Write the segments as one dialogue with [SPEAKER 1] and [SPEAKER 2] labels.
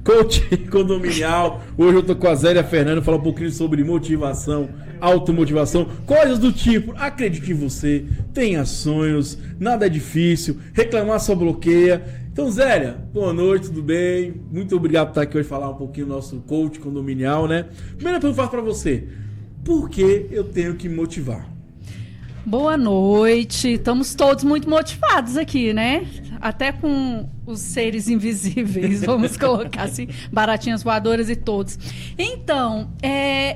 [SPEAKER 1] coach condominial. Hoje eu tô com a Zélia Fernanda, falar um pouquinho sobre motivação, automotivação, coisas do tipo, acredite em você, tenha sonhos, nada é difícil, reclamar só bloqueia. Então, Zélia, boa noite, tudo bem? Muito obrigado por estar aqui hoje falar um pouquinho do nosso coach condominial, né? Primeira pergunta que eu faço pra você, por que eu tenho que me motivar?
[SPEAKER 2] Boa noite, estamos todos muito motivados aqui, né? Até com os seres invisíveis, vamos colocar assim, baratinhas voadoras e todos. Então,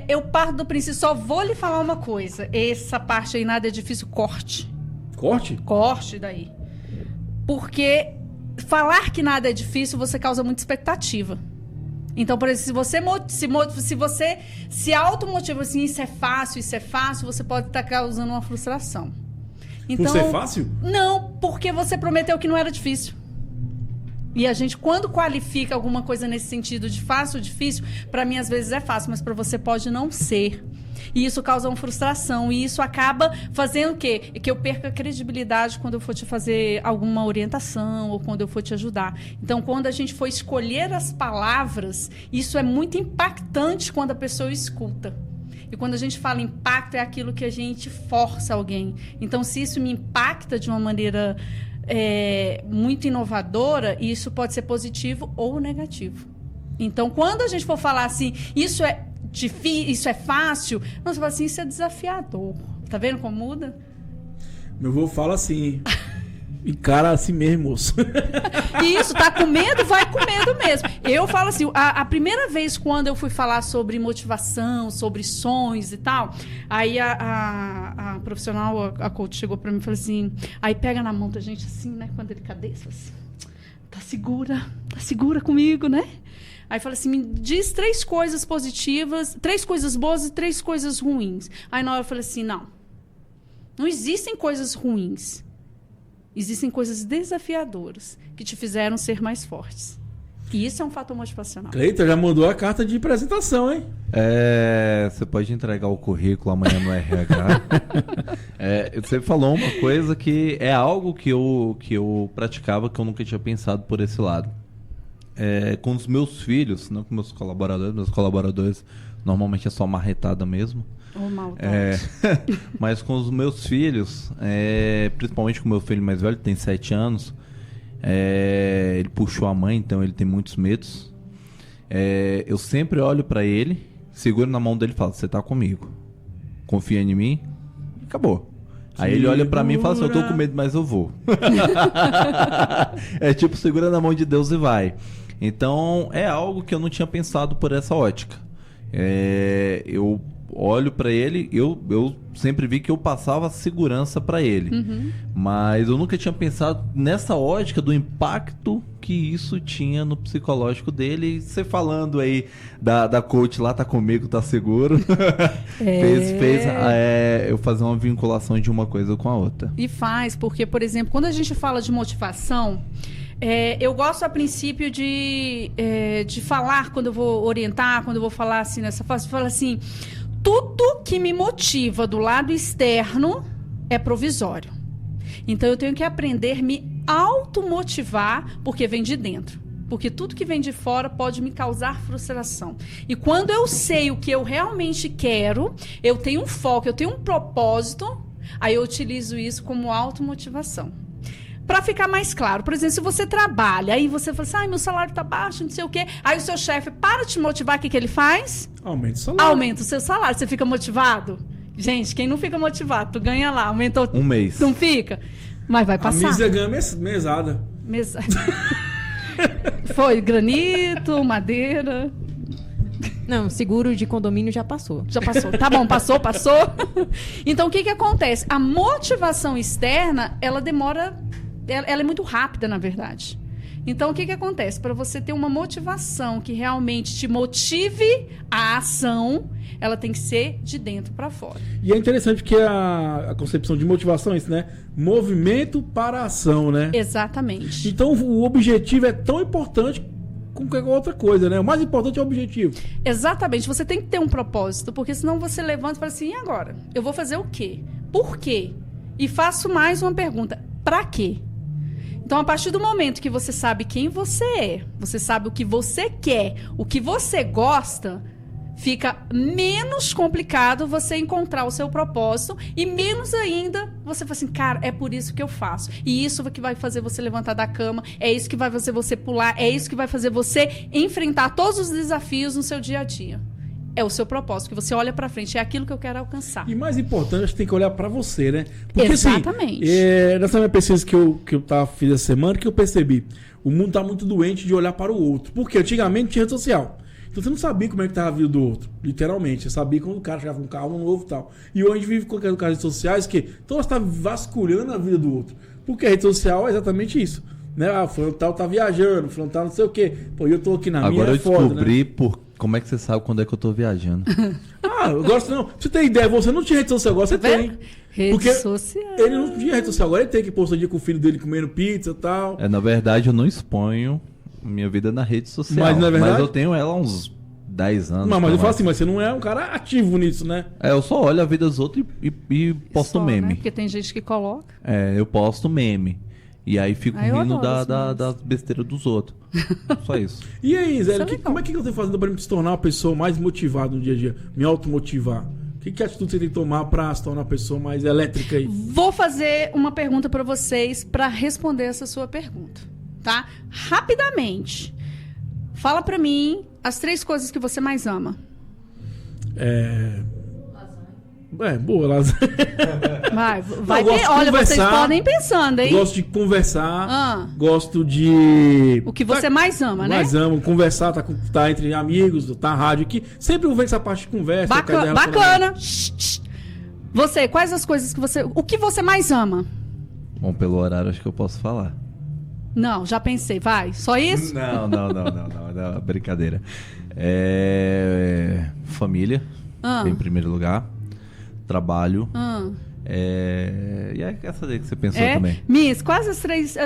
[SPEAKER 2] eu parto do princípio, só vou lhe falar uma coisa, essa parte aí nada é difícil, corte.
[SPEAKER 1] Corte?
[SPEAKER 2] Corte daí. Porque falar que nada é difícil, você causa muita expectativa. Então, por exemplo, se você se automotiva assim, isso é fácil, você pode estar causando uma frustração. Então,
[SPEAKER 1] por ser fácil?
[SPEAKER 2] Não, porque você prometeu que não era difícil. E a gente, quando qualifica alguma coisa nesse sentido de fácil ou difícil, para mim às vezes é fácil, mas para você pode não ser. E isso causa uma frustração. E isso acaba fazendo o quê? Que eu perca a credibilidade quando eu for te fazer alguma orientação ou quando eu for te ajudar. Então, quando a gente for escolher as palavras, isso é muito impactante quando a pessoa escuta. E quando a gente fala impacto, é aquilo que a gente força alguém. Então, se isso me impacta de uma maneira muito inovadora, isso pode ser positivo ou negativo. Então, quando a gente for falar assim, isso é difícil, isso é fácil, você fala assim, isso é desafiador. Tá vendo como muda?
[SPEAKER 1] Meu avô fala assim, encara assim mesmo, moço.
[SPEAKER 2] Isso, tá com medo? Vai com medo mesmo. Eu falo assim, a primeira vez quando eu fui falar sobre motivação, sobre sonhos e tal, aí a profissional, a coach, chegou pra mim e falou assim, aí pega na mão da gente assim, né, com a delicadeza, assim, tá segura comigo, né? Aí fala assim, me diz 3 coisas positivas, 3 coisas boas e 3 coisas ruins. Aí na hora eu falei assim, não existem coisas ruins. Existem coisas desafiadoras que te fizeram ser mais fortes. E isso é um fator motivacional.
[SPEAKER 1] Cleiton já mandou a carta de apresentação, hein?
[SPEAKER 3] Você pode entregar o currículo amanhã no RH. Você falou uma coisa que é algo que eu praticava que eu nunca tinha pensado por esse lado. Com os meus filhos, não com meus colaboradores normalmente é só marretada mesmo. Mas com os meus filhos, principalmente com o meu filho mais velho, que tem 7 anos, ele puxou a mãe, então ele tem muitos medos. Eu sempre olho pra ele, seguro na mão dele e falo, você tá comigo, confia em mim, e acabou. Aí ele olha pra mim e fala assim, eu tô com medo, mas eu vou. É tipo, segura na mão de Deus e vai. Então, é algo que eu não tinha pensado por essa ótica. Eu olho pra ele, eu sempre vi que eu passava segurança pra ele. Uhum. Mas eu nunca tinha pensado nessa ótica do impacto que isso tinha no psicológico dele. E você falando aí da coach lá, tá comigo, tá seguro. fez eu fazer uma vinculação de uma coisa com a outra.
[SPEAKER 2] E faz, porque, por exemplo, quando a gente fala de motivação, eu gosto a princípio de falar, quando eu vou orientar, quando eu vou falar assim nessa fase, eu falo assim, tudo que me motiva do lado externo é provisório. Então eu tenho que aprender a me automotivar, porque vem de dentro. Porque tudo que vem de fora pode me causar frustração. E quando eu sei o que eu realmente quero, eu tenho um foco, eu tenho um propósito, aí eu utilizo isso como automotivação. Para ficar mais claro, por exemplo, se você trabalha, aí você fala assim, meu salário tá baixo, não sei o quê. Aí o seu chefe, para te motivar, o que ele faz?
[SPEAKER 1] Aumenta o salário.
[SPEAKER 2] Aumenta o seu salário. Você fica motivado? Gente, quem não fica motivado, tu ganha lá, aumentou...
[SPEAKER 3] Um mês.
[SPEAKER 2] Não fica? Mas vai passar.
[SPEAKER 1] A Mísia ganha mesada.
[SPEAKER 2] Foi granito, madeira...
[SPEAKER 4] Não, seguro de condomínio já passou.
[SPEAKER 2] Já passou. Tá bom, passou. Então, o que acontece? A motivação externa, ela demora... Ela é muito rápida, na verdade. Então, o que acontece? Para você ter uma motivação que realmente te motive a ação, ela tem que ser de dentro para fora.
[SPEAKER 1] E é interessante que a concepção de motivação é isso, né? Movimento para a ação, né?
[SPEAKER 2] Exatamente.
[SPEAKER 1] Então, o objetivo é tão importante como qualquer outra coisa, né? O mais importante é o objetivo.
[SPEAKER 2] Exatamente. Você tem que ter um propósito, porque senão você levanta e fala assim, e agora? Eu vou fazer o quê? Por quê? E faço mais uma pergunta. Para quê? Então, a partir do momento que você sabe quem você é, você sabe o que você quer, o que você gosta, fica menos complicado você encontrar o seu propósito e menos ainda você fala assim, cara, é por isso que eu faço. E isso que vai fazer você levantar da cama, é isso que vai fazer você pular, é isso que vai fazer você enfrentar todos os desafios no seu dia a dia. É o seu propósito, que você olha pra frente, é aquilo que eu quero alcançar.
[SPEAKER 1] E mais importante, acho que tem que olhar pra você, né? Porque,
[SPEAKER 2] exatamente.
[SPEAKER 1] Assim, nessa minha pesquisa que eu fiz essa semana, que eu percebi, o mundo tá muito doente de olhar para o outro. Porque antigamente tinha rede social. Então você não sabia como é que tava a vida do outro, literalmente. Você sabia quando o cara chegava com um carro novo e tal. E hoje a gente vive com as redes sociais que então você tá vasculhando a vida do outro. Porque a rede social é exatamente isso. Né? Ah, o fulano tal tá viajando, o fulano tal não sei o quê. Pô, eu tô aqui na minha,
[SPEAKER 3] agora eu
[SPEAKER 1] foda,
[SPEAKER 3] descobri
[SPEAKER 1] né?
[SPEAKER 3] como é que você sabe quando é que eu tô viajando.
[SPEAKER 1] Eu gosto não. Pra você ter ideia, você não tinha rede social, agora você tem.
[SPEAKER 2] Rede social.
[SPEAKER 1] Ele não tinha rede social, agora ele tem que postar dia com o filho dele comendo pizza e tal.
[SPEAKER 3] Na verdade, eu não exponho minha vida na rede social.
[SPEAKER 1] Mas, não é verdade?
[SPEAKER 3] Mas eu tenho ela há uns 10 anos.
[SPEAKER 1] Mas eu falo assim, mas você não é um cara ativo nisso, né?
[SPEAKER 3] Eu só olho a vida dos outros e posto
[SPEAKER 2] só,
[SPEAKER 3] meme.
[SPEAKER 2] Né? Porque tem gente que coloca.
[SPEAKER 3] Eu posto meme. E aí fico rindo das besteiras dos outros. Só isso.
[SPEAKER 1] E aí, Zé, como é que eu tenho fazendo pra me se tornar uma pessoa mais motivada no dia a dia? Me automotivar? Que atitude você tem que tomar pra se tornar uma pessoa mais elétrica aí?
[SPEAKER 2] Vou fazer uma pergunta pra vocês pra responder essa sua pergunta, tá? Rapidamente. Fala pra mim as 3 coisas que você mais ama.
[SPEAKER 1] Boa, lasanha.
[SPEAKER 2] Vai ter. Olha, vocês podem ir pensando, hein?
[SPEAKER 1] Gosto de conversar. Gosto de...
[SPEAKER 2] O que você mais ama, né?
[SPEAKER 1] Mais amo. Conversar, tá entre amigos, tá na rádio aqui. Sempre vou ver essa parte de conversa.
[SPEAKER 2] Bacana. Você, quais as coisas que você... O que você mais ama?
[SPEAKER 3] Bom, pelo horário acho que eu posso falar.
[SPEAKER 2] Não, já pensei. Vai. Só isso?
[SPEAKER 3] Não, brincadeira. Família, em primeiro lugar. Trabalho. E é essa daí que você pensou também.
[SPEAKER 2] Miss, quais as 3...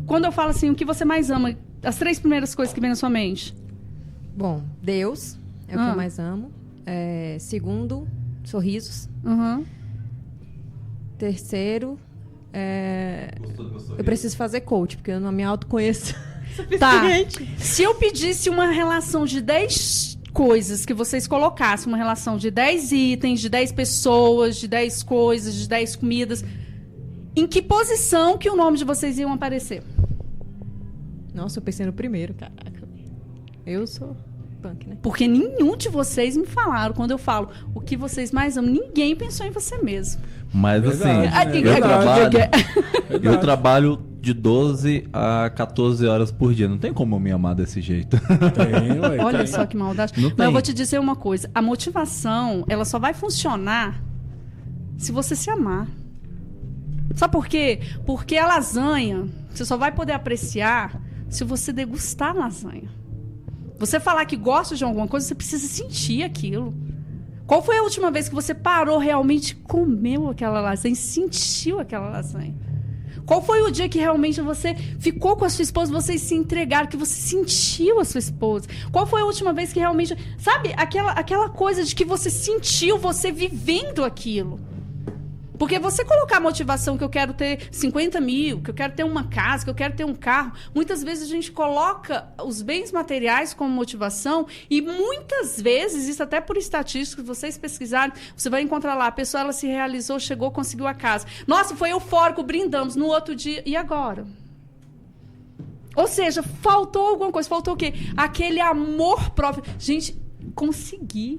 [SPEAKER 2] Quando eu falo assim, o que você mais ama? As 3 primeiras coisas que vem na sua mente.
[SPEAKER 4] Bom, Deus é o que eu mais amo. Segundo, sorrisos. Terceiro, eu preciso fazer coach, porque eu não me autoconheço.
[SPEAKER 2] Tá. Se eu pedisse uma relação de 10 coisas que vocês colocassem, uma relação de 10 itens, de 10 pessoas, de 10 coisas, de 10 comidas, em que posição que o nome de vocês iam aparecer?
[SPEAKER 4] Nossa, eu pensei no primeiro, caraca. Eu sou punk, né?
[SPEAKER 2] Porque nenhum de vocês me falaram, quando eu falo o que vocês mais amam, ninguém pensou em você mesmo.
[SPEAKER 3] Mas
[SPEAKER 1] verdade,
[SPEAKER 3] eu trabalho de 12 a 14 horas por dia. Não tem como eu me amar desse jeito.
[SPEAKER 2] Olha só que maldade. Mas eu vou te dizer uma coisa. A motivação, ela só vai funcionar se você se amar. Sabe por quê? Porque a lasanha, você só vai poder apreciar se você degustar a lasanha. Você falar que gosta de alguma coisa, você precisa sentir aquilo. Qual foi a última vez que você parou realmente e comeu aquela lasanha, sentiu aquela lasanha? Qual foi o dia que realmente você ficou com a sua esposa, vocês se entregaram, que você sentiu a sua esposa? Qual foi a última vez que realmente... Sabe, aquela coisa de que você sentiu, você vivendo aquilo? Porque você colocar a motivação que eu quero ter 50 mil, que eu quero ter uma casa, que eu quero ter um carro, muitas vezes a gente coloca os bens materiais como motivação e muitas vezes, isso até por estatísticas, vocês pesquisarem, você vai encontrar lá, a pessoa ela se realizou, chegou, conseguiu a casa. Nossa, foi eufórico, brindamos, no outro dia, e agora? Ou seja, faltou alguma coisa, faltou o quê? Aquele amor próprio. Gente, consegui,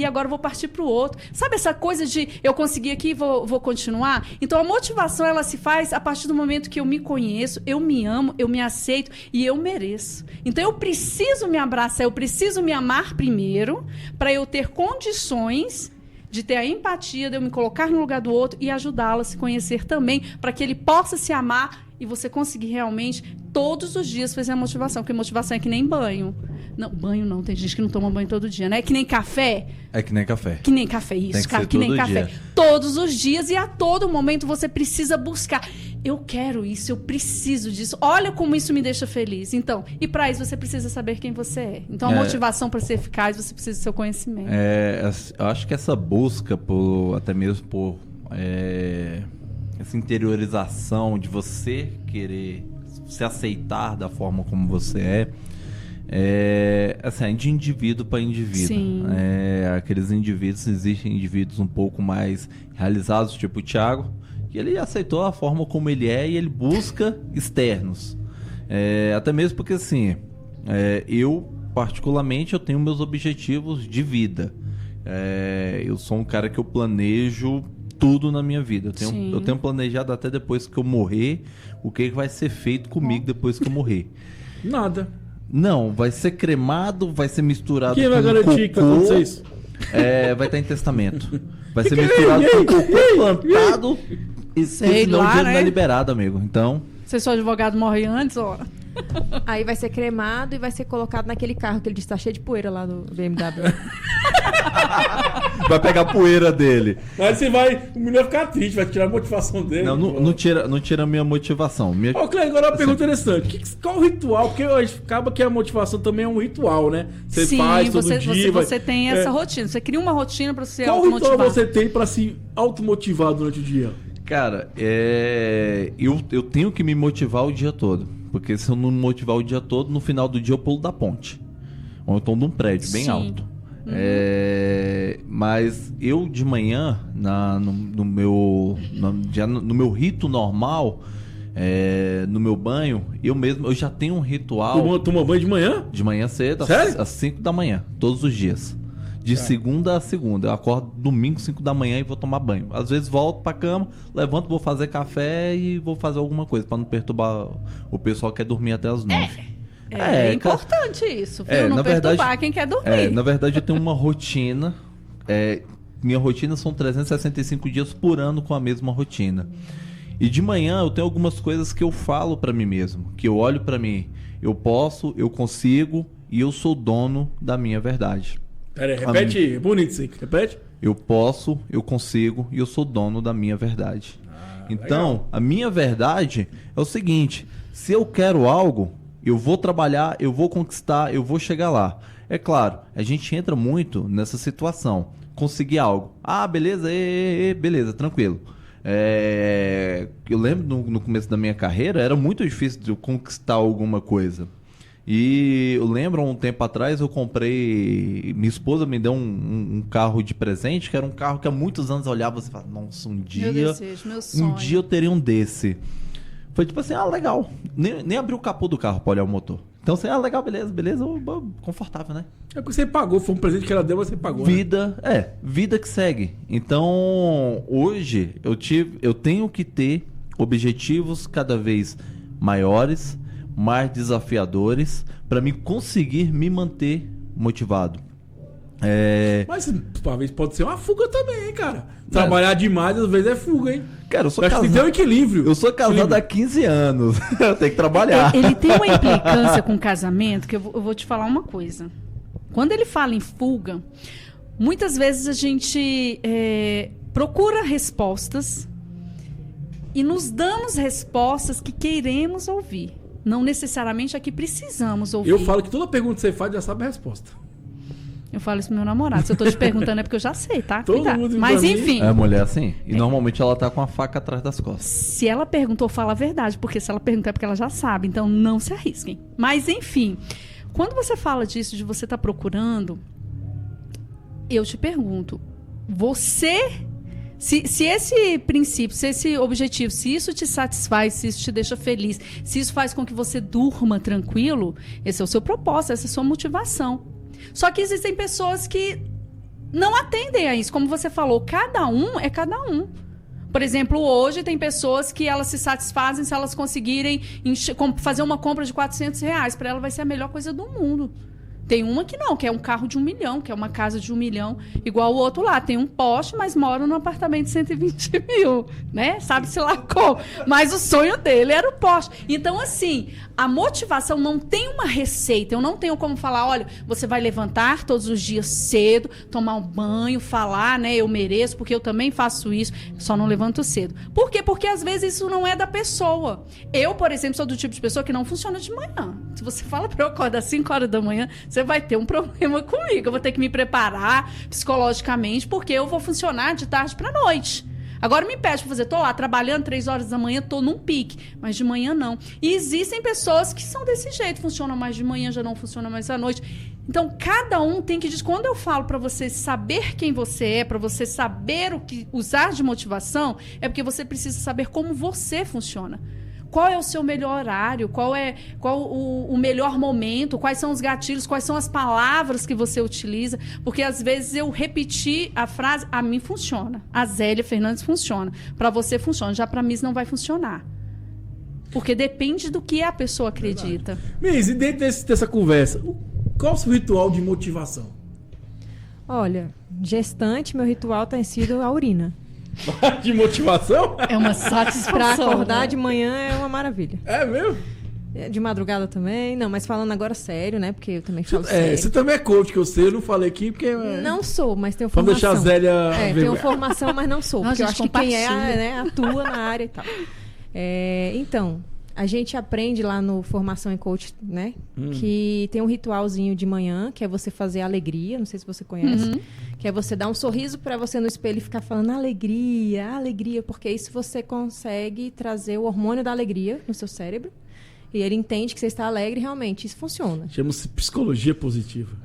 [SPEAKER 2] agora eu vou partir para o outro. Sabe essa coisa de eu consegui aqui e vou continuar? Então, a motivação, ela se faz a partir do momento que eu me conheço, eu me amo, eu me aceito e eu mereço. Então, eu preciso me abraçar, eu preciso me amar primeiro para eu ter condições de ter a empatia, de eu me colocar no lugar do outro e ajudá-lo a se conhecer também, para que ele possa se amar e você conseguir realmente, todos os dias, fazer a motivação. Porque motivação é que nem banho. Não, banho não, tem gente que não toma banho todo dia, né? É que nem café.
[SPEAKER 3] É que nem café.
[SPEAKER 2] Que nem café, isso, cara, que nem café.
[SPEAKER 3] Dia.
[SPEAKER 2] Todos os dias e a todo momento você precisa buscar. Eu quero isso, eu preciso disso. Olha como isso me deixa feliz. Então, e para isso você precisa saber quem você é. Então, a motivação para ser eficaz, você precisa do seu conhecimento.
[SPEAKER 3] Eu acho que essa busca, até mesmo por essa interiorização de você querer se aceitar da forma como você assim, de indivíduo para indivíduo.
[SPEAKER 2] Sim.
[SPEAKER 3] Aqueles indivíduos, existem indivíduos um pouco mais realizados, tipo o Thiago, que ele aceitou a forma como ele é e ele busca externos. Até mesmo porque, assim, eu, particularmente, eu tenho meus objetivos de vida. Eu sou um cara que eu planejo tudo na minha vida. Eu tenho planejado até depois que eu morrer, o que vai ser feito comigo depois que eu morrer.
[SPEAKER 1] Nada.
[SPEAKER 3] Não, vai ser cremado, vai ser misturado
[SPEAKER 1] Quem
[SPEAKER 3] com
[SPEAKER 1] vai garantir que vai acontecer isso?
[SPEAKER 3] Vai estar em testamento. Vai ser misturado com cocô plantado e senão o dinheiro não é liberado, amigo. Então...
[SPEAKER 2] Se seu advogado morre antes, ó...
[SPEAKER 4] Aí vai ser cremado e vai ser colocado naquele carro que ele disse que tá cheio de poeira lá do BMW.
[SPEAKER 3] Vai pegar a poeira dele.
[SPEAKER 1] Mas você vai... O menino vai ficar triste, vai tirar a motivação dele.
[SPEAKER 3] Não tira a minha motivação.
[SPEAKER 1] Ô, Cleber, agora uma pergunta interessante. Qual o ritual? Porque acaba que a motivação também é um ritual, né? Você faz todo dia.
[SPEAKER 2] Você tem essa rotina. Você cria uma rotina pra se
[SPEAKER 1] Qual
[SPEAKER 2] automotivar.
[SPEAKER 1] ritual você tem pra se automotivar durante o dia?
[SPEAKER 3] Cara, eu tenho que me motivar o dia todo. Porque se eu não me motivar o dia todo, no final do dia eu pulo da ponte. Ou então de um prédio bem alto. Mas eu de manhã, no meu rito normal, no meu banho, eu já tenho um ritual.
[SPEAKER 1] Toma banho de manhã?
[SPEAKER 3] De manhã cedo,
[SPEAKER 1] Sério?
[SPEAKER 3] às 5 da manhã, todos os dias. De segunda a segunda. Eu acordo domingo, 5 da manhã e vou tomar banho. Às vezes volto pra cama, levanto, vou fazer café e vou fazer alguma coisa pra não perturbar o pessoal que quer dormir até as 9.
[SPEAKER 2] É importante isso, viu? Não perturbar quem quer dormir.
[SPEAKER 3] Na verdade, eu tenho uma rotina. Minha rotina são 365 dias por ano com a mesma rotina. E de manhã eu tenho algumas coisas que eu falo pra mim mesmo. Que eu olho pra mim. Eu posso, eu consigo e eu sou dono da minha verdade.
[SPEAKER 1] Pera aí, repete, bonito isso aí, repete.
[SPEAKER 3] Eu posso, eu consigo e eu sou dono da minha verdade. Então, legal. A minha verdade é o seguinte: se eu quero algo, eu vou trabalhar, eu vou conquistar, eu vou chegar lá. É claro, a gente entra muito nessa situação. Conseguir algo. Beleza, beleza, tranquilo. Eu lembro no começo da minha carreira, era muito difícil de eu conquistar alguma coisa. E eu lembro, um tempo atrás, eu comprei... Minha esposa me deu um carro de presente, que era um carro que há muitos anos eu olhava e falava, nossa, um dia...
[SPEAKER 2] Meu desejo, meu sonho.
[SPEAKER 3] Um dia eu teria um desse. Foi tipo assim, legal. Nem abri o capô do carro pra olhar o motor. Então, assim, legal, beleza, confortável, né?
[SPEAKER 1] É que você pagou, foi um presente que ela deu, mas você pagou.
[SPEAKER 3] Vida, né? Vida que segue. Então, hoje, eu tenho que ter objetivos cada vez maiores, mais desafiadores, para me conseguir me manter motivado.
[SPEAKER 1] Mas talvez pode ser uma fuga também, hein, cara. Trabalhar demais às vezes é fuga, hein?
[SPEAKER 3] Cara, eu sou casado.
[SPEAKER 1] Tem que ter um equilíbrio.
[SPEAKER 3] Eu sou casado há 15 anos. Eu tenho que trabalhar.
[SPEAKER 2] Ele tem uma implicância com o casamento que eu vou te falar uma coisa. Quando ele fala em fuga, muitas vezes a gente procura respostas e nos damos respostas que queremos ouvir. Não necessariamente a que precisamos ouvir.
[SPEAKER 1] Eu falo que toda pergunta que você faz já sabe a resposta.
[SPEAKER 2] Eu falo isso pro meu namorado. Se eu tô te perguntando é porque eu já sei, tá?
[SPEAKER 1] Todo mundo
[SPEAKER 2] Mas enfim.
[SPEAKER 3] É a mulher assim. E normalmente ela tá com a faca atrás das costas.
[SPEAKER 2] Se ela perguntou, fala a verdade. Porque se ela perguntar é porque ela já sabe. Então não se arrisquem. Mas enfim. Quando você fala disso, de você tá procurando, eu te pergunto. Você... Se esse princípio, se esse objetivo, se isso te satisfaz, se isso te deixa feliz, se isso faz com que você durma tranquilo, esse é o seu propósito, essa é a sua motivação. Só que existem pessoas que não atendem a isso. Como você falou, cada um é cada um. Por exemplo, hoje tem pessoas que elas se satisfazem se elas conseguirem fazer uma compra de R$400. Para ela vai ser a melhor coisa do mundo. Tem uma que não, que é um carro de 1 milhão, que é uma casa de 1 milhão, igual o outro lá. Tem um Porsche, mas mora num apartamento de 120 mil, né? Sabe-se lá como. Mas o sonho dele era o Porsche. Então, assim, a motivação não tem uma receita. Eu não tenho como falar, olha, você vai levantar todos os dias cedo, tomar um banho, falar, né? Eu mereço, porque eu também faço isso, só não levanto cedo. Por quê? Porque às vezes isso não é da pessoa. Eu, por exemplo, sou do tipo de pessoa que não funciona de manhã. Se você fala para eu acordar às 5 horas da manhã, você vai ter um problema comigo. Eu vou ter que me preparar psicologicamente, porque eu vou funcionar de tarde para noite. Agora me pede pra fazer, tô lá trabalhando 3 horas da manhã, tô num pique, mas de manhã não. E existem pessoas que são desse jeito, funcionam mais de manhã, já não funciona mais à noite. Então, cada um tem que... Quando eu falo pra você saber quem você é, pra você saber o que usar de motivação, é porque você precisa saber como você funciona. Qual é o seu melhor horário? Qual o melhor momento? Quais são os gatilhos? Quais são as palavras que você utiliza? Porque, às vezes, eu repetir a frase, a mim funciona. A Zélia Fernandes funciona. Para você funciona. Já para mim não vai funcionar. Porque depende do que a pessoa acredita.
[SPEAKER 1] Miss, e dentro dessa conversa, qual é o seu ritual de motivação?
[SPEAKER 4] Olha, gestante, meu ritual tem sido a urina.
[SPEAKER 1] De motivação?
[SPEAKER 2] É uma satisfação.
[SPEAKER 4] Pra acordar de manhã é uma maravilha.
[SPEAKER 1] É mesmo?
[SPEAKER 4] De madrugada também. Não, mas falando agora sério, né? Porque eu também falo sério.
[SPEAKER 1] Você também é coach, que eu não falei aqui porque...
[SPEAKER 4] Não sou, mas tenho
[SPEAKER 1] Vamos
[SPEAKER 4] formação.
[SPEAKER 1] deixar a Zélia...
[SPEAKER 4] tenho formação, mas não sou.
[SPEAKER 2] Não,
[SPEAKER 4] porque eu
[SPEAKER 2] gente,
[SPEAKER 4] acho que quem
[SPEAKER 2] compartilha.
[SPEAKER 4] né, atua na área e tal. Então, a gente aprende lá no Formação em Coach, né? Que tem um ritualzinho de manhã, que é você fazer alegria. Não sei se você conhece. Que é você dar um sorriso para você no espelho e ficar falando alegria, alegria. Porque isso você consegue trazer o hormônio da alegria no seu cérebro. E ele entende que você está alegre realmente. Isso funciona.
[SPEAKER 1] Chama-se psicologia positiva.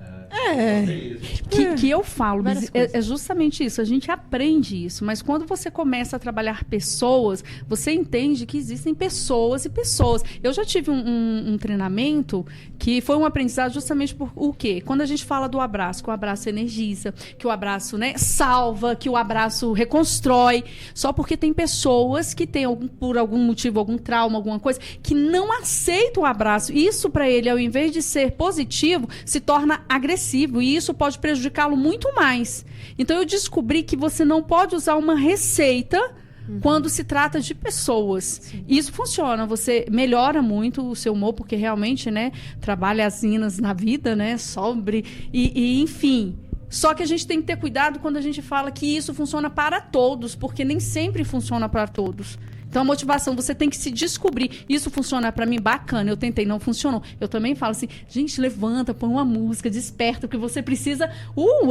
[SPEAKER 2] Que eu falo,
[SPEAKER 4] Várias
[SPEAKER 2] mas
[SPEAKER 4] coisas.
[SPEAKER 2] é justamente isso, a gente aprende isso, mas quando você começa a trabalhar pessoas, você entende que existem pessoas e pessoas. Eu já tive um treinamento que foi um aprendizado justamente por o quê? Quando a gente fala do abraço, que o abraço energiza, que o abraço, né, salva, que o abraço reconstrói, só porque tem pessoas que têm, por algum motivo, algum trauma, alguma coisa, que não aceitam o abraço. Isso para ele, ao invés de ser positivo, se torna agressivo. E isso pode prejudicá-lo muito mais. Então, eu descobri que você não pode usar uma receita quando se trata de pessoas. Sim. Isso funciona. Você melhora muito o seu humor, porque realmente, né, trabalha as inas na vida, né, sobre... E enfim... Só que a gente tem que ter cuidado quando a gente fala que isso funciona para todos, porque nem sempre funciona para todos. Então, a motivação, você tem que se descobrir. Isso funciona para mim, bacana. Eu tentei, não funcionou. Eu também falo assim, gente, levanta, põe uma música, desperta, porque você precisa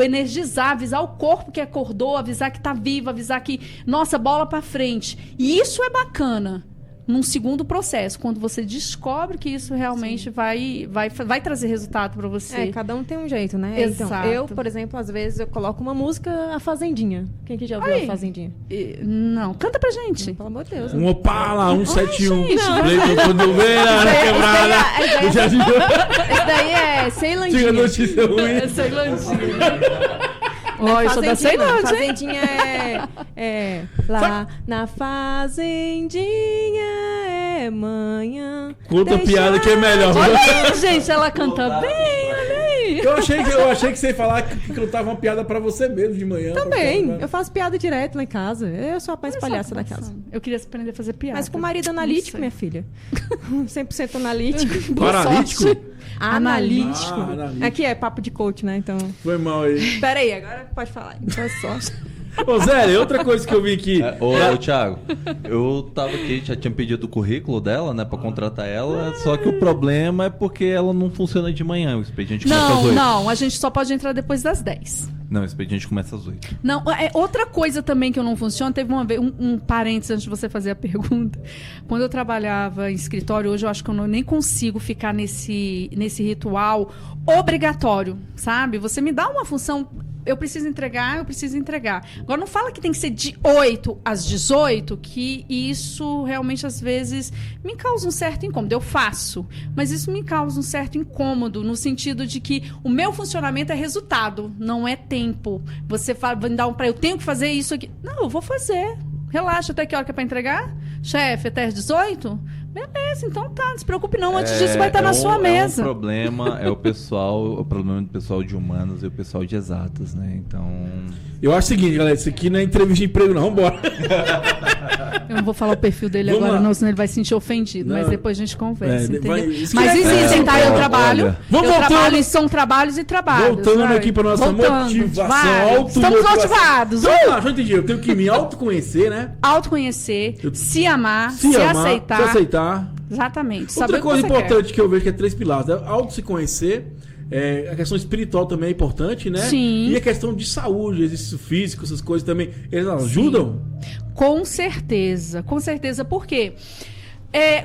[SPEAKER 2] energizar, avisar o corpo que acordou, avisar que tá vivo, avisar que, nossa, bola para frente. E isso é bacana. Num segundo processo, quando você descobre que isso realmente vai trazer resultado para você.
[SPEAKER 4] Cada um tem um jeito, né?
[SPEAKER 2] Exato.
[SPEAKER 4] Então, eu, por exemplo, às vezes eu coloco uma música, A Fazendinha. Quem que já ouviu A Fazendinha?
[SPEAKER 2] Não, canta pra gente.
[SPEAKER 4] Pelo amor de Deus.
[SPEAKER 1] Um Opala, 171.
[SPEAKER 2] gente,
[SPEAKER 1] Leito quando vem na quebrada.
[SPEAKER 4] Esse daí é Ceilandinha.
[SPEAKER 1] Tinha notícia ruim.
[SPEAKER 2] Ceilandinha. Ó, eu sou da Ceilândia,
[SPEAKER 4] Fazendinha é lá na fazendinha é manhã.
[SPEAKER 1] Conta piada que é melhor.
[SPEAKER 2] Olha aí, gente, ela canta bem, olha aí.
[SPEAKER 1] Eu achei que você ia falar que cantava uma piada pra você mesmo de manhã.
[SPEAKER 4] Também, eu faço piada direto lá em casa. Eu sou a mais palhaça da casa.
[SPEAKER 2] Eu queria aprender a fazer piada.
[SPEAKER 4] Mas com marido analítico, minha filha. 100% analítico.
[SPEAKER 1] Paralítico?
[SPEAKER 4] Analítico.
[SPEAKER 1] Analítico.
[SPEAKER 4] Aqui é papo de coach, né? Então.
[SPEAKER 1] Foi mal aí.
[SPEAKER 4] Pera aí, agora pode falar. Boa sorte.
[SPEAKER 1] Ô, Zé, outra coisa que eu vi aqui.
[SPEAKER 3] Ô, Thiago, eu tava aqui, já tinha pedido o currículo dela, né, pra contratar ela, só que o problema é porque ela não funciona de manhã, o expediente começa às 8.
[SPEAKER 2] Não, a gente só pode entrar depois das 10.
[SPEAKER 3] Não, o expediente começa às 8.
[SPEAKER 2] Não, outra coisa também que eu não funciona, teve uma vez, um parênteses antes de você fazer a pergunta. Quando eu trabalhava em escritório, hoje eu acho que eu nem consigo ficar nesse ritual obrigatório, sabe? Você me dá uma função... Eu preciso entregar. Agora, não fala que tem que ser de 8 às 18, que isso realmente, às vezes, me causa um certo incômodo. Eu faço, mas isso me causa um certo incômodo, no sentido de que o meu funcionamento é resultado, não é tempo. Você fala, vai dar eu tenho que fazer isso aqui. Não, eu vou fazer. Relaxa, até que hora que é pra entregar? Chefe, até às 18? Beleza, então tá, não se preocupe não, antes disso vai estar na sua mesa.
[SPEAKER 3] O problema é o problema do pessoal de humanas e o pessoal de exatas, né? Então...
[SPEAKER 1] Eu acho o seguinte, galera, isso aqui não é entrevista de emprego não, bora.
[SPEAKER 2] Eu não vou falar o perfil dele
[SPEAKER 1] Vamos
[SPEAKER 2] agora,
[SPEAKER 1] lá.
[SPEAKER 2] não, senão ele vai se sentir ofendido,
[SPEAKER 1] Não.
[SPEAKER 2] mas depois a gente conversa, entendeu?
[SPEAKER 1] Mas
[SPEAKER 2] Mas existem, tá? Eu trabalho,
[SPEAKER 3] olha.
[SPEAKER 1] Vamos
[SPEAKER 2] eu
[SPEAKER 1] voltando.
[SPEAKER 2] trabalho e são trabalhos e trabalhos.
[SPEAKER 1] Voltando
[SPEAKER 2] vai.
[SPEAKER 1] aqui pra nossa motivação,
[SPEAKER 2] vai. Estamos motivados.
[SPEAKER 1] Vamos lá, já entendi. Eu tenho que me autoconhecer, né?
[SPEAKER 2] Autoconhecer, se amar,
[SPEAKER 1] Se amar,
[SPEAKER 2] aceitar.
[SPEAKER 1] se aceitar.
[SPEAKER 2] Exatamente.
[SPEAKER 1] Outra
[SPEAKER 2] Saber o que
[SPEAKER 1] coisa
[SPEAKER 2] você
[SPEAKER 1] importante que eu vejo que é 3 pilares. É auto se conhecer, a questão espiritual também é importante, né?
[SPEAKER 2] Sim.
[SPEAKER 1] E a questão de saúde, exercício físico, essas coisas também, eles ajudam?
[SPEAKER 2] Com certeza, por quê?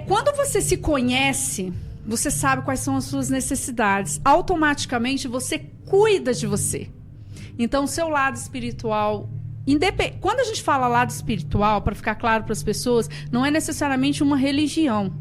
[SPEAKER 2] Quando você se conhece, você sabe quais são as suas necessidades. Automaticamente você cuida de você. Então, o seu lado espiritual... Quando a gente fala lado espiritual, para ficar claro para as pessoas, não é necessariamente uma religião.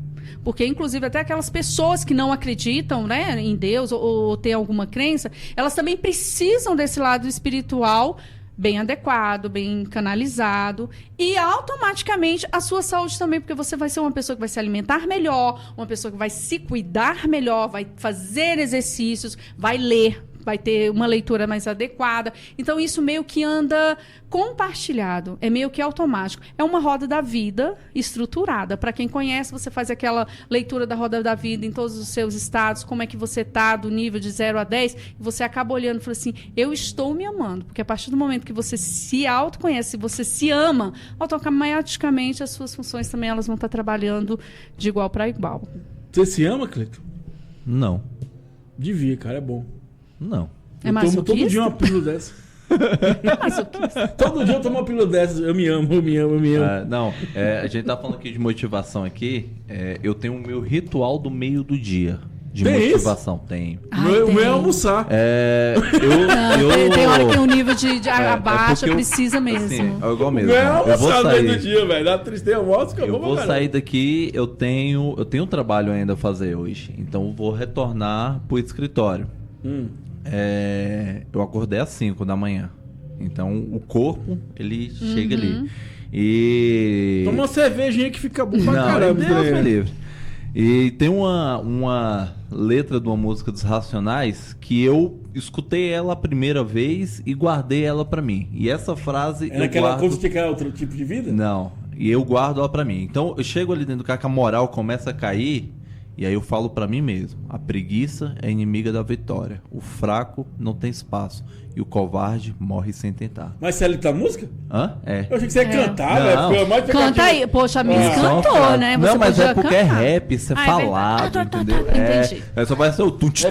[SPEAKER 2] Porque, inclusive, até aquelas pessoas que não acreditam, né, em Deus ou têm alguma crença, elas também precisam desse lado espiritual bem adequado, bem canalizado, e automaticamente a sua saúde também, porque você vai ser uma pessoa que vai se alimentar melhor, uma pessoa que vai se cuidar melhor, vai fazer exercícios, vai ler, vai ter uma leitura mais adequada. Então, isso meio que anda compartilhado, é meio que automático. É uma roda da vida estruturada. Para quem conhece, você faz aquela leitura da roda da vida em todos os seus estados, como é que você está do nível de 0 a 10, e você acaba olhando e fala assim, eu estou me amando. Porque a partir do momento que você se autoconhece, você se ama, automaticamente as suas funções também elas vão estar trabalhando de igual para igual.
[SPEAKER 1] Você se ama, Cleiton?
[SPEAKER 3] Não.
[SPEAKER 1] Devia, cara, é bom.
[SPEAKER 3] Não.
[SPEAKER 2] É masoquista?
[SPEAKER 1] Eu tomo todo dia uma pílula dessa.
[SPEAKER 2] É masoquista.
[SPEAKER 1] Todo dia eu tomo uma pílula dessa. Eu me amo.
[SPEAKER 3] Não, a gente tá falando aqui de motivação aqui. Eu tenho o meu ritual do meio do dia. De
[SPEAKER 1] tem
[SPEAKER 3] motivação.
[SPEAKER 1] Isso?
[SPEAKER 3] Tem.
[SPEAKER 1] O meu é almoçar.
[SPEAKER 2] Tem hora que o nível de abaixa, precisa mesmo.
[SPEAKER 3] Assim, é igual mesmo.
[SPEAKER 1] O meu é almoçar no meio do
[SPEAKER 3] sair.
[SPEAKER 1] dia, velho. Dá tristeza, almoço,
[SPEAKER 3] Eu vou sair daqui, eu tenho um trabalho ainda a fazer hoje. Então eu vou retornar pro escritório. Eu acordei às 5 da manhã. Então o corpo, ele chega ali. E...
[SPEAKER 1] Toma uma cervejinha que fica bom pra
[SPEAKER 3] não,
[SPEAKER 1] caramba.
[SPEAKER 3] Deus me livre. E tem uma letra de uma música dos Racionais que eu escutei ela a primeira vez e guardei ela pra mim. E essa frase
[SPEAKER 1] É naquela coisa de ficar outro tipo de vida?
[SPEAKER 3] Não. E eu guardo ela pra mim. Então eu chego ali dentro do carro que a moral começa a cair. E aí eu falo pra mim mesmo, a preguiça é inimiga da vitória, o fraco não tem espaço e o covarde morre sem tentar.
[SPEAKER 1] Mas você é da música?
[SPEAKER 3] Hã? É.
[SPEAKER 1] Eu achei que você ia cantar,
[SPEAKER 3] Não.
[SPEAKER 1] velho. Mais
[SPEAKER 2] Canta aí. Poxa, a Miss
[SPEAKER 3] Isso é uma
[SPEAKER 2] cantou,
[SPEAKER 3] frase.
[SPEAKER 2] né?
[SPEAKER 3] Não,
[SPEAKER 2] Você
[SPEAKER 3] mas
[SPEAKER 2] podia
[SPEAKER 3] é porque
[SPEAKER 2] cantar.
[SPEAKER 3] é rap, isso é falado, entendeu?
[SPEAKER 2] Entendi.
[SPEAKER 3] Só vai ser o tut.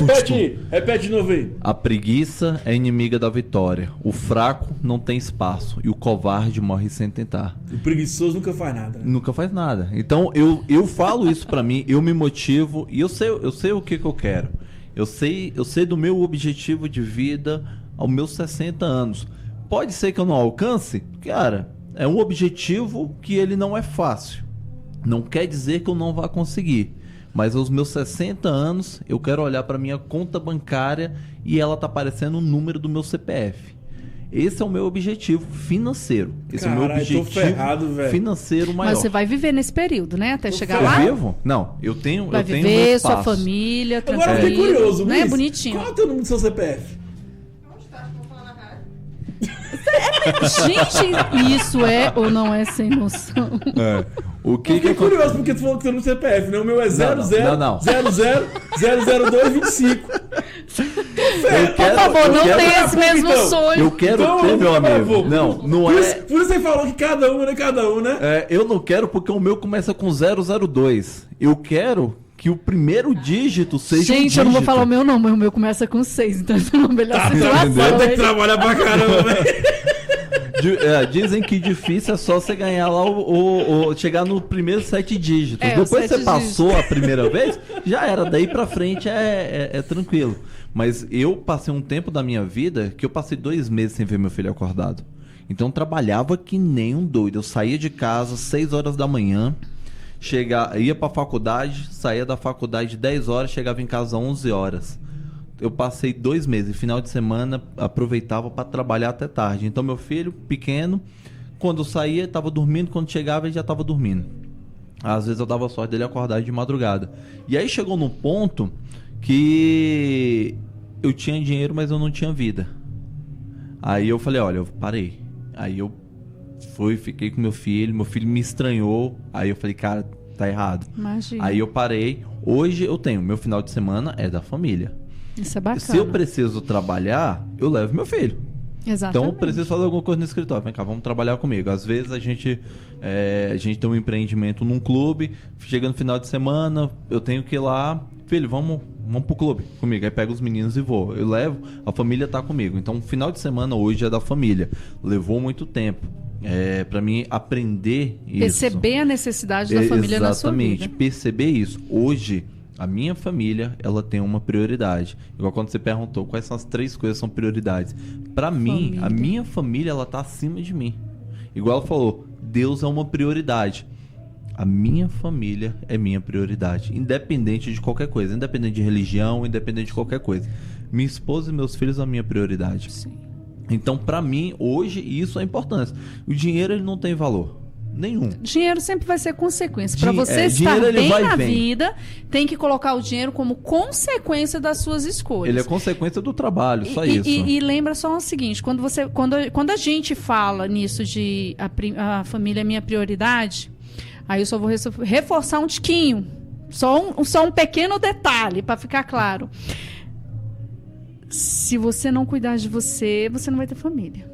[SPEAKER 1] Repete de novo aí.
[SPEAKER 3] A preguiça é inimiga da vitória, o fraco não tem espaço e o covarde morre sem tentar.
[SPEAKER 1] O preguiçoso nunca faz nada. Né?
[SPEAKER 3] Nunca faz nada. Então eu falo isso pra mim, eu me motivo e eu sei o que eu quero. Eu sei do meu objetivo de vida aos meus 60 anos. Pode ser que eu não alcance? Cara, é um objetivo que ele não é fácil. Não quer dizer que eu não vá conseguir. Mas aos meus 60 anos, eu quero olhar para minha conta bancária e ela tá aparecendo o número do meu CPF. Esse é o meu objetivo financeiro. Esse é o meu objetivo financeiro maior.
[SPEAKER 2] Mas você vai viver nesse período, né? Até chegar lá?
[SPEAKER 3] Eu vivo? Não, eu tenho.
[SPEAKER 2] Vai
[SPEAKER 3] eu tenho
[SPEAKER 2] viver,
[SPEAKER 3] meu
[SPEAKER 2] sua
[SPEAKER 3] espaço.
[SPEAKER 2] família, tranquilo.
[SPEAKER 1] Agora eu fiquei curioso,
[SPEAKER 2] né?
[SPEAKER 1] Miss,
[SPEAKER 2] Bonitinho.
[SPEAKER 1] qual é o teu número do seu CPF?
[SPEAKER 2] Gente, isso é ou não é sem noção?
[SPEAKER 3] O que
[SPEAKER 1] Eu fiquei curioso porque tu falou que teu número do CPF, né? O meu é 00000025.
[SPEAKER 2] Por favor, não tenha esse mesmo
[SPEAKER 1] então.
[SPEAKER 2] sonho.
[SPEAKER 3] Eu quero ter, meu amigo. Não
[SPEAKER 1] por
[SPEAKER 3] é.
[SPEAKER 1] Isso, por isso você falou que cada um, né?
[SPEAKER 3] Eu não quero porque o meu começa com 002. Eu quero que o primeiro dígito seja
[SPEAKER 2] Gente,
[SPEAKER 3] um dígito.
[SPEAKER 2] eu não vou falar o meu não, mas o meu começa com 6, então é uma melhor
[SPEAKER 1] Vai
[SPEAKER 2] situação.
[SPEAKER 1] ter que trabalhar pra caramba, velho.
[SPEAKER 3] Dizem que difícil é só você ganhar lá chegar no primeiro 7 dígitos. Depois
[SPEAKER 2] os 7
[SPEAKER 3] você passou a primeira vez, já era. Daí pra frente é tranquilo. Mas eu passei um tempo da minha vida que eu passei 2 meses sem ver meu filho acordado. Então eu trabalhava que nem um doido. Eu saía de casa 6 horas da manhã, ia pra faculdade, saía da faculdade 10 horas, chegava em casa 11 horas. Eu passei 2 meses, final de semana, aproveitava para trabalhar até tarde. Então meu filho, pequeno, quando eu saía, estava dormindo, quando chegava ele já estava dormindo. Às vezes eu dava sorte dele acordar de madrugada. E aí chegou num ponto que eu tinha dinheiro, mas eu não tinha vida. Aí eu falei, olha, eu parei. Aí eu fiquei com meu filho me estranhou. Aí eu falei, cara, tá errado.
[SPEAKER 2] Imagina.
[SPEAKER 3] Aí eu parei. Hoje eu tenho, meu final de semana é da família.
[SPEAKER 2] Isso é bacana.
[SPEAKER 3] Se eu preciso trabalhar, eu levo meu filho.
[SPEAKER 2] Exatamente.
[SPEAKER 3] Então eu preciso fazer alguma coisa no escritório. Vem cá, vamos trabalhar comigo. Às vezes a gente tem um empreendimento num clube, chega no final de semana, eu tenho que ir lá filho, vamos pro clube comigo. Aí pega os meninos e vou. Eu levo, a família tá comigo. Então, o final de semana hoje é da família. Levou muito tempo. Pra mim aprender isso.
[SPEAKER 2] Perceber a necessidade da família na sua vida.
[SPEAKER 3] Exatamente, perceber isso. Hoje, a minha família, ela tem uma prioridade. Igual quando você perguntou quais são as 3 coisas que são prioridades. Pra mim, a minha família, ela tá acima de mim. Igual ela falou, Deus é uma prioridade. A minha família é minha prioridade, independente de qualquer coisa, independente de religião, independente de qualquer coisa. Minha esposa e meus filhos são a minha prioridade.
[SPEAKER 2] Sim.
[SPEAKER 3] Então, pra mim, hoje, isso é importante. O dinheiro, ele não tem valor nenhum.
[SPEAKER 2] Dinheiro sempre vai ser consequência. Para você estar
[SPEAKER 3] dinheiro,
[SPEAKER 2] bem na
[SPEAKER 3] vem.
[SPEAKER 2] vida, tem que colocar o dinheiro como consequência das suas escolhas.
[SPEAKER 3] Ele é consequência do trabalho, só isso.
[SPEAKER 2] E lembra só o seguinte, quando a gente fala nisso de a família é minha prioridade, aí eu só vou reforçar um tiquinho, só um pequeno detalhe para ficar claro. Se você não cuidar de você, você não vai ter família.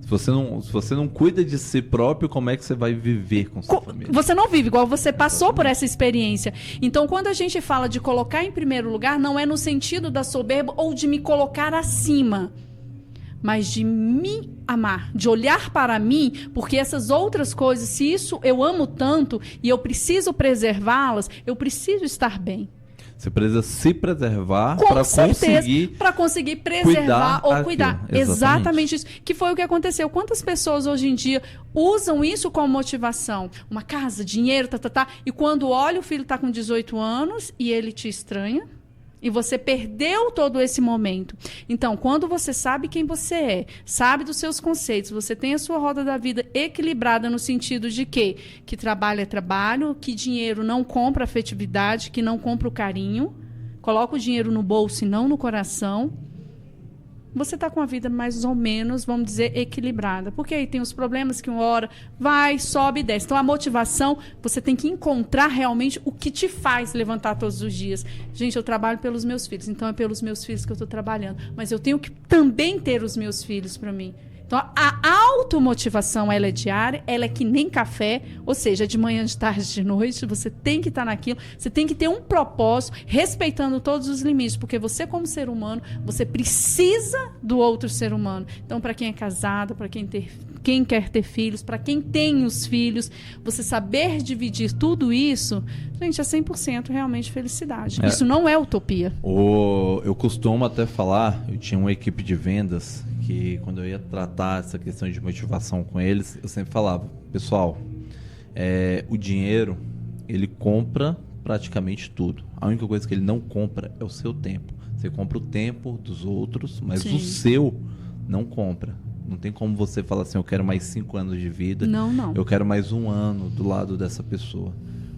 [SPEAKER 3] Se você não cuida de si próprio, como é que você vai viver com sua família?
[SPEAKER 2] Você não vive igual você passou por essa experiência. Então, quando a gente fala de colocar em primeiro lugar, não é no sentido da soberba ou de me colocar acima, mas de me amar, de olhar para mim, porque essas outras coisas, se isso eu amo tanto e eu preciso preservá-las, eu preciso estar bem.
[SPEAKER 3] Você precisa se preservar para conseguir
[SPEAKER 2] preservar ou cuidar.
[SPEAKER 3] Exatamente.
[SPEAKER 2] Exatamente isso. Que foi o que aconteceu. Quantas pessoas hoje em dia usam isso como motivação? Uma casa, dinheiro, e quando olha, o filho está com 18 anos e ele te estranha. E você perdeu todo esse momento. Então, quando você sabe quem você é, sabe dos seus conceitos, você tem a sua roda da vida equilibrada no sentido de que trabalho é trabalho, que dinheiro não compra afetividade, que não compra o carinho, coloca o dinheiro no bolso e não no coração, você está com a vida mais ou menos, vamos dizer, equilibrada. Porque aí tem os problemas que uma hora vai, sobe e desce. Então, a motivação, você tem que encontrar realmente o que te faz levantar todos os dias. Gente, eu trabalho pelos meus filhos, então é pelos meus filhos que eu estou trabalhando. Mas eu tenho que também ter os meus filhos para mim. Então, a automotivação, ela é diária, ela é que nem café, ou seja, de manhã, de tarde, de noite, você tem que estar naquilo, você tem que ter um propósito, respeitando todos os limites, porque você, como ser humano, você precisa do outro ser humano. Então, para quem é casado, para quem quer ter filhos, para quem tem os filhos, você saber dividir tudo isso, gente, é 100% realmente felicidade. Isso não é utopia.
[SPEAKER 3] Eu costumo até falar, eu tinha uma equipe de vendas que quando eu ia tratar essa questão de motivação com eles, eu sempre falava, pessoal, o dinheiro, ele compra praticamente tudo. A única coisa que ele não compra é o seu tempo. Você compra o tempo dos outros, mas
[SPEAKER 2] Sim.
[SPEAKER 3] o seu não compra. Não tem como você falar assim, eu quero mais 5 anos de vida.
[SPEAKER 2] Não.
[SPEAKER 3] Eu quero mais 1 ano do lado dessa pessoa.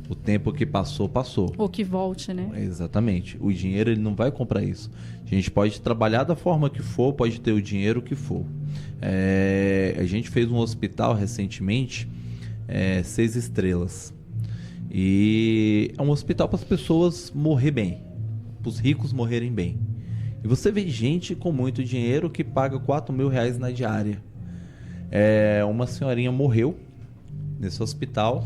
[SPEAKER 3] O tempo que passou, passou.
[SPEAKER 2] Ou que volte, né?
[SPEAKER 3] Exatamente. O dinheiro, ele não vai comprar isso. A gente pode trabalhar da forma que for, pode ter o dinheiro que for. A gente fez um hospital recentemente, 6 estrelas. E é um hospital para as pessoas morrer bem, para os ricos morrerem bem. E você vê gente com muito dinheiro que paga R$4.000 na diária. Uma senhorinha morreu nesse hospital.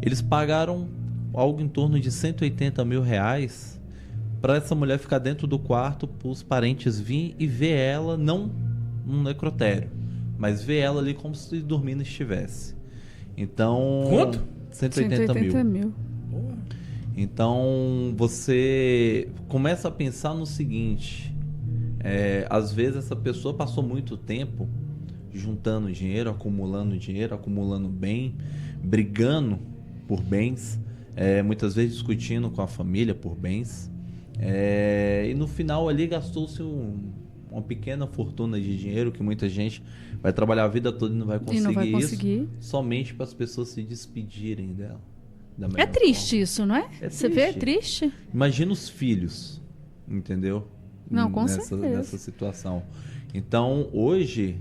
[SPEAKER 3] Eles pagaram algo em torno de R$180 mil para essa mulher ficar dentro do quarto, para os parentes virem e ver ela, não num necrotério, mas ver ela ali como se dormindo estivesse. Então...
[SPEAKER 1] Quanto?
[SPEAKER 3] 180 mil. Então, você começa a pensar no seguinte, às vezes essa pessoa passou muito tempo juntando dinheiro, acumulando bem, brigando por bens, muitas vezes discutindo com a família por bens, e no final ali gastou-se uma pequena fortuna de dinheiro que muita gente vai trabalhar a vida toda e não vai conseguir, isso somente para as pessoas se despedirem dela.
[SPEAKER 2] É triste isso, não é? Você vê? É triste.
[SPEAKER 3] Imagina os filhos, entendeu?
[SPEAKER 2] Não, com certeza.
[SPEAKER 3] Nessa situação. Então, hoje,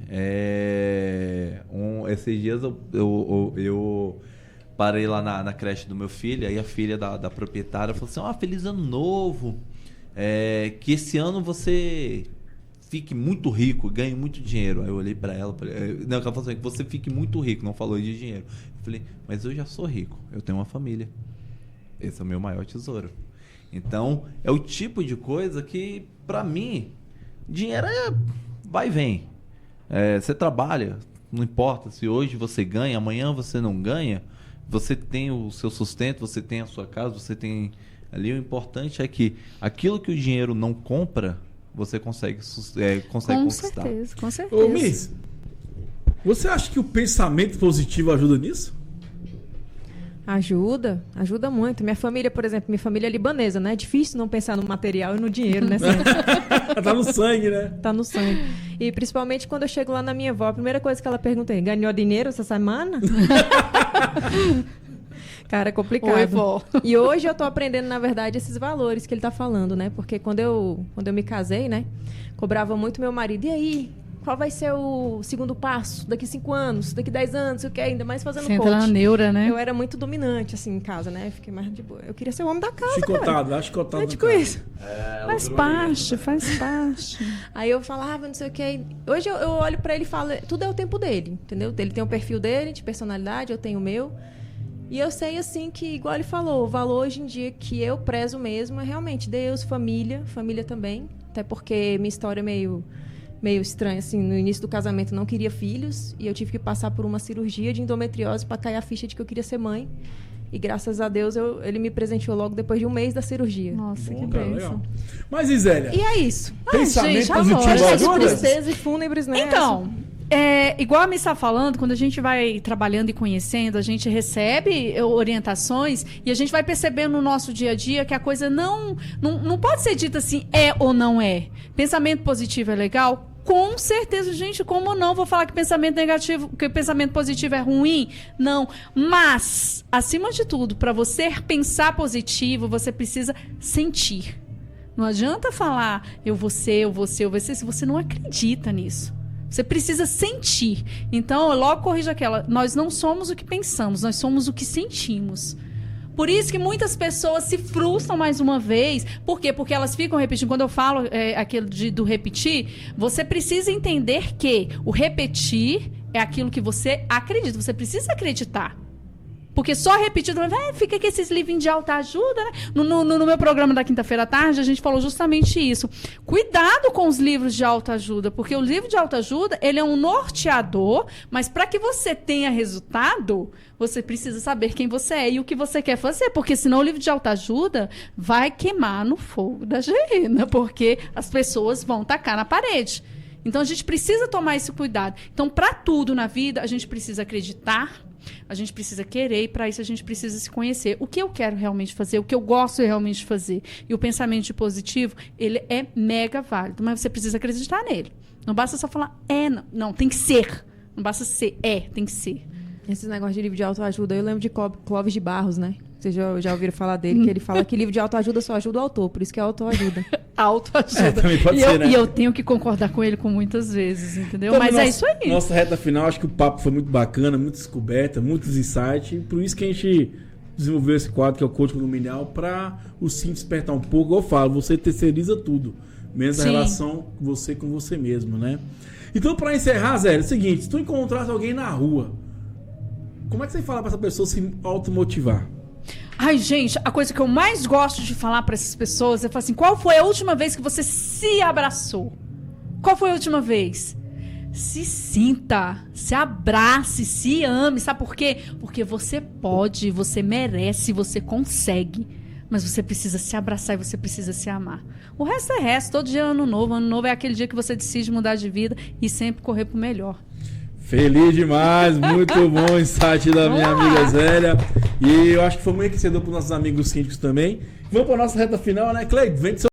[SPEAKER 3] esses dias eu parei lá na creche do meu filho, aí a filha da proprietária falou assim, feliz ano novo, que esse ano você fique muito rico, ganhe muito dinheiro. Aí eu olhei pra ela, ela falou assim, que você fique muito rico, não falou de dinheiro. Eu falei, mas eu já sou rico, eu tenho uma família, esse é o meu maior tesouro. Então, é o tipo de coisa que, pra mim, dinheiro vai e vem. Você trabalha, não importa se hoje você ganha, amanhã você não ganha, você tem o seu sustento, você tem a sua casa, você tem ali. O importante é que aquilo que o dinheiro não compra, você consegue conquistar.
[SPEAKER 2] Com certeza.
[SPEAKER 1] Ô, Miss, você acha que o pensamento positivo ajuda nisso?
[SPEAKER 4] Ajuda muito. Minha família, por exemplo, minha família é libanesa, né? É difícil não pensar no material e no dinheiro, né?
[SPEAKER 1] Tá no sangue, né?
[SPEAKER 4] Tá no sangue. E principalmente quando eu chego lá na minha avó, a primeira coisa que ela pergunta é: ganhou dinheiro essa semana? Cara, é complicado.
[SPEAKER 2] Oi, vó.
[SPEAKER 4] E hoje eu tô aprendendo, na verdade, esses valores que ele tá falando, né? Porque quando eu me casei, né? Cobrava muito meu marido. E aí? Qual vai ser o segundo passo? Daqui 5 anos, daqui 10 anos, o que? Ainda mais fazendo
[SPEAKER 2] Você
[SPEAKER 4] coach.
[SPEAKER 2] entra na neura, né?
[SPEAKER 4] Eu era muito dominante, assim, em casa, né? Eu fiquei mais de boa. Eu queria ser o homem da casa, cara.
[SPEAKER 1] Chicotado.
[SPEAKER 4] É tipo isso.
[SPEAKER 2] Faz parte.
[SPEAKER 4] Aí eu falava, não sei o que. Hoje eu olho pra ele e falo, tudo é o tempo dele, entendeu? Ele tem o perfil dele, de personalidade, eu tenho o meu. E eu sei, assim, que, igual ele falou, o valor hoje em dia que eu prezo mesmo é realmente Deus, família também. Até porque minha história é meio estranha, assim, no início do casamento eu não queria filhos e eu tive que passar por uma cirurgia de endometriose para cair a ficha de que eu queria ser mãe. E graças a Deus ele me presenteou logo depois de 1 mês da cirurgia.
[SPEAKER 2] Nossa, que
[SPEAKER 1] Cara,
[SPEAKER 2] bênção.
[SPEAKER 1] legal. Mas, Isélia,
[SPEAKER 4] E é isso.
[SPEAKER 1] pensamento
[SPEAKER 2] gente,
[SPEAKER 1] positivo
[SPEAKER 2] agora,
[SPEAKER 4] As
[SPEAKER 1] ajuda?
[SPEAKER 4] tristezas e fúnebres, né?
[SPEAKER 2] Então, igual a Miss está falando, quando a gente vai trabalhando e conhecendo, a gente recebe orientações e a gente vai percebendo no nosso dia a dia que a coisa não pode ser dita assim, é ou não é. Pensamento positivo é legal? Com certeza, gente, como não? Vou falar que pensamento negativo, que pensamento positivo é ruim? Não. Mas, acima de tudo, para você pensar positivo, você precisa sentir. Não adianta falar eu vou ser, se você não acredita nisso. Você precisa sentir. Então, eu logo corrijo aquela. Nós não somos o que pensamos, nós somos o que sentimos. Por isso que muitas pessoas se frustram mais uma vez. Por quê? Porque elas ficam repetindo. Quando eu falo aquilo do repetir, você precisa entender que o repetir é aquilo que você acredita. Você precisa acreditar. Porque só repetindo, fica aqui esses livrinhos de autoajuda, né? No meu programa da quinta-feira à tarde, a gente falou justamente isso. Cuidado com os livros de autoajuda, porque o livro de autoajuda, ele é um norteador, mas para que você tenha resultado, você precisa saber quem você é e o que você quer fazer, porque senão o livro de autoajuda vai queimar no fogo da geena, porque as pessoas vão tacar na parede. Então, a gente precisa tomar esse cuidado. Então, para tudo na vida, a gente precisa acreditar, a gente precisa querer, e para isso a gente precisa se conhecer. O que eu quero realmente fazer, o que eu gosto realmente de fazer. E o pensamento de positivo, ele é mega válido, mas você precisa acreditar nele. Não basta só falar, não, tem que ser. Não basta ser, tem que ser.
[SPEAKER 4] Esses negócios de livro de autoajuda, eu lembro de Clóvis de Barros, né? Vocês já ouviram falar dele, que ele fala que livro de autoajuda só ajuda o autor, por isso que é autoajuda.
[SPEAKER 2] Autoajuda.
[SPEAKER 1] Também pode ser, né?
[SPEAKER 2] E eu tenho que concordar com ele com muitas vezes, entendeu?
[SPEAKER 1] Então,
[SPEAKER 2] Mas é isso aí.
[SPEAKER 1] Nossa reta final, acho que o papo foi muito bacana, muita descoberta, muitos insights. E por isso que a gente desenvolveu esse quadro, que é o Coach Condominial, para o sim despertar um pouco. Igual eu falo, você terceiriza tudo, menos a relação você com você mesmo, né? Então, para encerrar, Zé, é o seguinte, se tu encontrasse alguém na rua, como é que você fala para essa pessoa se automotivar?
[SPEAKER 2] Ai, gente, a coisa que eu mais gosto de falar para essas pessoas é falar assim, qual foi a última vez que você se abraçou? Qual foi a última vez? Se sinta, se abrace, se ame. Sabe por quê? Porque você pode, você merece, você consegue. Mas você precisa se abraçar e você precisa se amar. O resto é resto. Todo dia é ano novo. Ano novo é aquele dia que você decide mudar de vida e sempre correr pro melhor.
[SPEAKER 1] Feliz demais, muito bom o insight da minha amiga Zélia. E eu acho que foi muito enriquecedor para os nossos amigos síndicos também. Vamos para a nossa reta final, né, Cleide? Vem